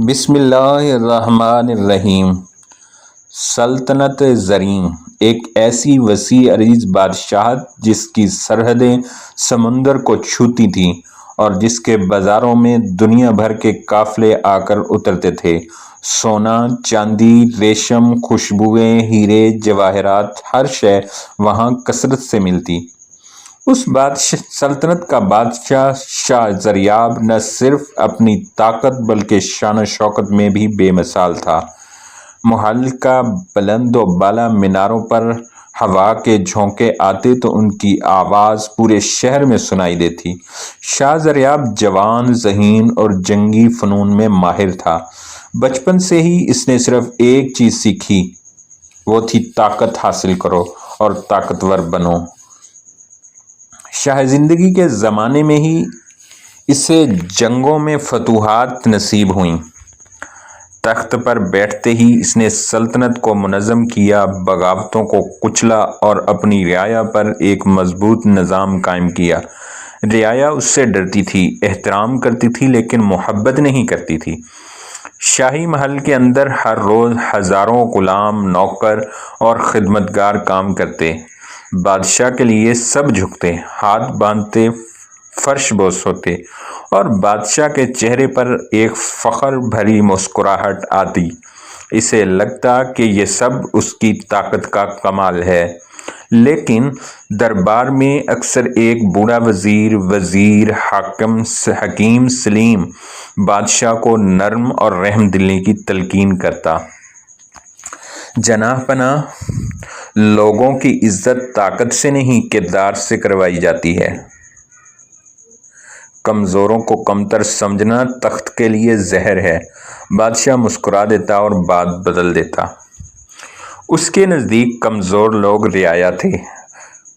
بسم اللہ الرحمن الرحیم۔ سلطنت زریں ایک ایسی وسیع عریض بادشاہت جس کی سرحدیں سمندر کو چھوتی تھیں اور جس کے بازاروں میں دنیا بھر کے قافلے آ کر اترتے تھے۔ سونا، چاندی، ریشم، خوشبوئیں، ہیرے، جواہرات، ہر شے وہاں کثرت سے ملتی۔ اس سلطنت کا بادشاہ شاہ زریاب نہ صرف اپنی طاقت بلکہ شان و شوکت میں بھی بے مثال تھا۔ محل کا بلند و بالا میناروں پر ہوا کے جھونکے آتے تو ان کی آواز پورے شہر میں سنائی دیتی۔ شاہ زریاب جوان، ذہین اور جنگی فنون میں ماہر تھا۔ بچپن سے ہی اس نے صرف ایک چیز سیکھی، وہ تھی طاقت حاصل کرو اور طاقتور بنو۔ شاہ زندگی کے زمانے میں ہی اسے جنگوں میں فتوحات نصیب ہوئیں۔ تخت پر بیٹھتے ہی اس نے سلطنت کو منظم کیا، بغاوتوں کو کچلا اور اپنی رعایا پر ایک مضبوط نظام قائم کیا۔ رعایا اس سے ڈرتی تھی، احترام کرتی تھی لیکن محبت نہیں کرتی تھی۔ شاہی محل کے اندر ہر روز ہزاروں غلام، نوکر اور خدمتگار کام کرتے۔ بادشاہ کے لیے سب جھکتے، ہاتھ باندھتے، فرش بوس ہوتے اور بادشاہ کے چہرے پر ایک فخر بھری مسکراہٹ آتی۔ اسے لگتا کہ یہ سب اس کی طاقت کا کمال ہے۔ لیکن دربار میں اکثر ایک بوڑھا وزیر حکیم سلیم بادشاہ کو نرم اور رحم دلی کی تلقین کرتا۔ جناب پناہ، لوگوں کی عزت طاقت سے نہیں کردار سے کروائی جاتی ہے۔ کمزوروں کو کمتر سمجھنا تخت کے لیے زہر ہے۔ بادشاہ مسکرا دیتا اور بات بدل دیتا۔ اس کے نزدیک کمزور لوگ رعایا تھے،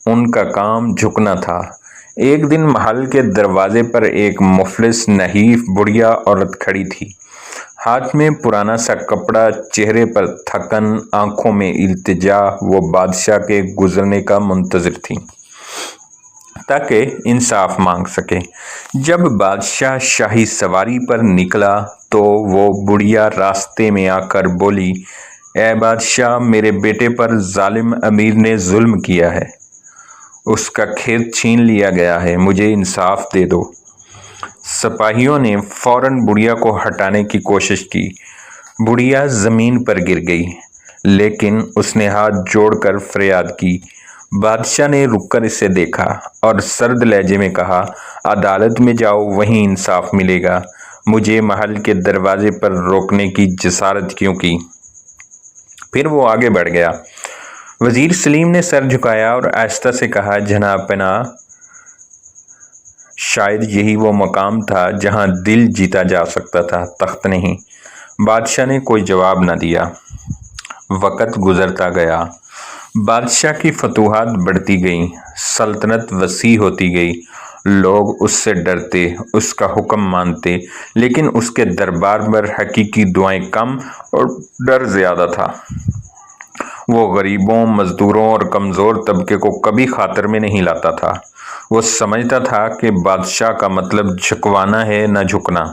ان کا کام جھکنا تھا۔ ایک دن محل کے دروازے پر ایک مفلس نحیف بڑھیا عورت کھڑی تھی۔ ہاتھ میں پرانا سا کپڑا، چہرے پر تھکن، آنکھوں میں التجا۔ وہ بادشاہ کے گزرنے کا منتظر تھی تاکہ انصاف مانگ سکے۔ جب بادشاہ شاہی سواری پر نکلا تو وہ بڑھیا راستے میں آ کر بولی، اے بادشاہ، میرے بیٹے پر ظالم امیر نے ظلم کیا ہے، اس کا کھیت چھین لیا گیا ہے، مجھے انصاف دے دو۔ سپاہیوں نے فوراً بڑھیا کو ہٹانے کی کوشش کی۔ بڑھیا زمین پر گر گئی، لیکن اس نے ہاتھ جوڑ کر فریاد کی۔ بادشاہ نے رک کر اسے دیکھا اور سرد لہجے میں کہا، عدالت میں جاؤ، وہیں انصاف ملے گا۔ مجھے محل کے دروازے پر روکنے کی جسارت کیوں کی؟ پھر وہ آگے بڑھ گیا۔ وزیر سلیم نے سر جھکایا اور آہستہ سے کہا، جناب پناہ، شاید یہی وہ مقام تھا جہاں دل جیتا جا سکتا تھا، تخت نہیں۔ بادشاہ نے کوئی جواب نہ دیا۔ وقت گزرتا گیا۔ بادشاہ کی فتوحات بڑھتی گئیں، سلطنت وسیع ہوتی گئی۔ لوگ اس سے ڈرتے، اس کا حکم مانتے، لیکن اس کے دربار پر حقیقی دعائیں کم اور ڈر زیادہ تھا۔ وہ غریبوں، مزدوروں اور کمزور طبقے کو کبھی خاطر میں نہیں لاتا تھا۔ وہ سمجھتا تھا کہ بادشاہ کا مطلب جھکوانا ہے، نہ جھکنا۔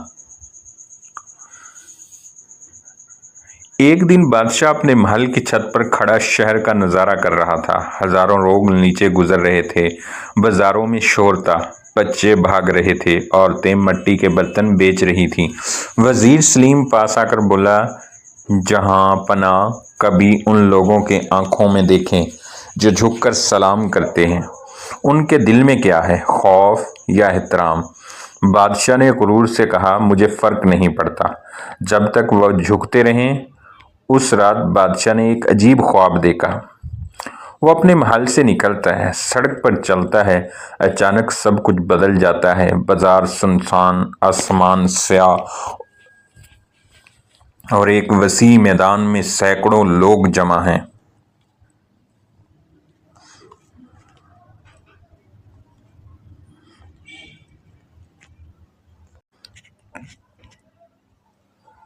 ایک دن بادشاہ اپنے محل کی چھت پر کھڑا شہر کا نظارہ کر رہا تھا۔ ہزاروں لوگ نیچے گزر رہے تھے، بازاروں میں شور تھا، بچے بھاگ رہے تھے، عورتیں مٹی کے برتن بیچ رہی تھیں۔ وزیر سلیم پاس آ کر بولا، جہاں پناہ، کبھی ان لوگوں کے آنکھوں میں دیکھیں جو جھک کر سلام کرتے ہیں۔ ان کے دل میں کیا ہے، خوف یا احترام؟ بادشاہ نے غرور سے کہا، مجھے فرق نہیں پڑتا، جب تک وہ جھکتے رہیں۔ اس رات بادشاہ نے ایک عجیب خواب دیکھا۔ وہ اپنے محل سے نکلتا ہے، سڑک پر چلتا ہے، اچانک سب کچھ بدل جاتا ہے۔ بازار سنسان، آسمان سیاہ اور ایک وسیع میدان میں سینکڑوں لوگ جمع ہیں۔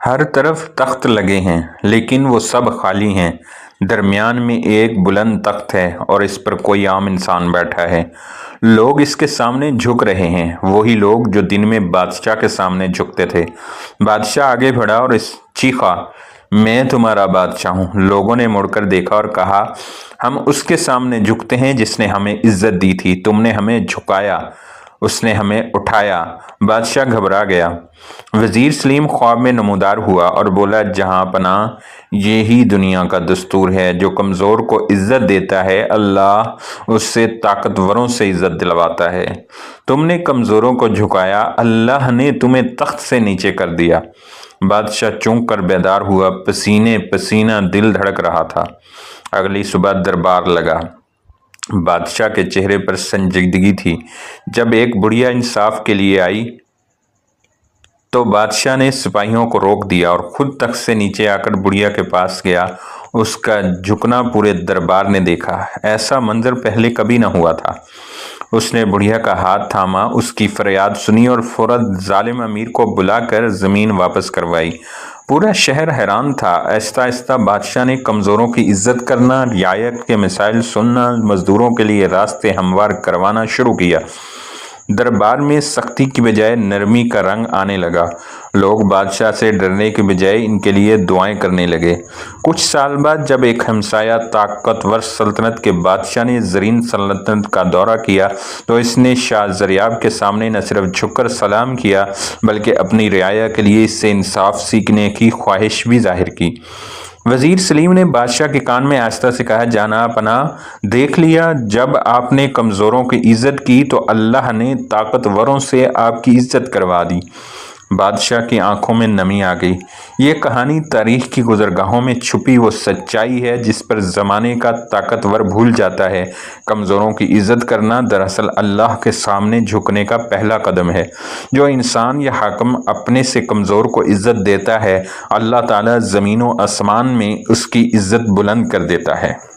ہر طرف تخت لگے ہیں، لیکن وہ سب خالی ہیں۔ درمیان میں ایک بلند تخت ہے اور اس پر کوئی عام انسان بیٹھا ہے۔ لوگ اس کے سامنے جھک رہے ہیں، وہی لوگ جو دن میں بادشاہ کے سامنے جھکتے تھے۔ بادشاہ آگے بڑھا اور چیخا، میں تمہارا بادشاہ ہوں۔ لوگوں نے مڑ کر دیکھا اور کہا، ہم اس کے سامنے جھکتے ہیں جس نے ہمیں عزت دی تھی۔ تم نے ہمیں جھکایا، اس نے ہمیں اٹھایا۔ بادشاہ گھبرا گیا۔ وزیر سلیم خواب میں نمودار ہوا اور بولا، جہاں پناہ، یہی دنیا کا دستور ہے۔ جو کمزور کو عزت دیتا ہے، اللہ اس سے طاقتوروں سے عزت دلواتا ہے۔ تم نے کمزوروں کو جھکایا، اللہ نے تمہیں تخت سے نیچے کر دیا۔ بادشاہ چونک کر بیدار ہوا، پسینے پسینہ دل دھڑک رہا تھا۔ اگلی صبح دربار لگا۔ بادشاہ کے چہرے پر سنجیدگی تھی۔ جب ایک بڑھیا انصاف کے لیے آئی تو بادشاہ نے سپاہیوں کو روک دیا اور خود تخت سے نیچے آ کر بڑھیا کے پاس گیا۔ اس کا جھکنا پورے دربار نے دیکھا۔ ایسا منظر پہلے کبھی نہ ہوا تھا۔ اس نے بڑھیا کا ہاتھ تھاما، اس کی فریاد سنی اور فوراً ظالم امیر کو بلا کر زمین واپس کروائی۔ پورا شہر حیران تھا۔ آہستہ آہستہ بادشاہ نے کمزوروں کی عزت کرنا، رعایت کے مسائل سننا، مزدوروں کے لیے راستے ہموار کروانا شروع کیا۔ دربار میں سختی کی بجائے نرمی کا رنگ آنے لگا۔ لوگ بادشاہ سے ڈرنے کے بجائے ان کے لیے دعائیں کرنے لگے۔ کچھ سال بعد جب ایک ہمسایہ طاقتور سلطنت کے بادشاہ نے زرین سلطنت کا دورہ کیا تو اس نے شاہ زریاب کے سامنے نہ صرف جھک کر سلام کیا بلکہ اپنی رعایا کے لیے اس سے انصاف سیکھنے کی خواہش بھی ظاہر کی۔ وزیر سلیم نے بادشاہ کے کان میں آہستہ سے کہا، جانا پناہ، دیکھ لیا، جب آپ نے کمزوروں کی عزت کی تو اللہ نے طاقتوروں سے آپ کی عزت کروا دی۔ بادشاہ کی آنکھوں میں نمی آ گئی۔ یہ کہانی تاریخ کی گزرگاہوں میں چھپی وہ سچائی ہے جس پر زمانے کا طاقتور بھول جاتا ہے۔ کمزوروں کی عزت کرنا دراصل اللہ کے سامنے جھکنے کا پہلا قدم ہے۔ جو انسان یا حاکم اپنے سے کمزور کو عزت دیتا ہے، اللہ تعالیٰ زمین و آسمان میں اس کی عزت بلند کر دیتا ہے۔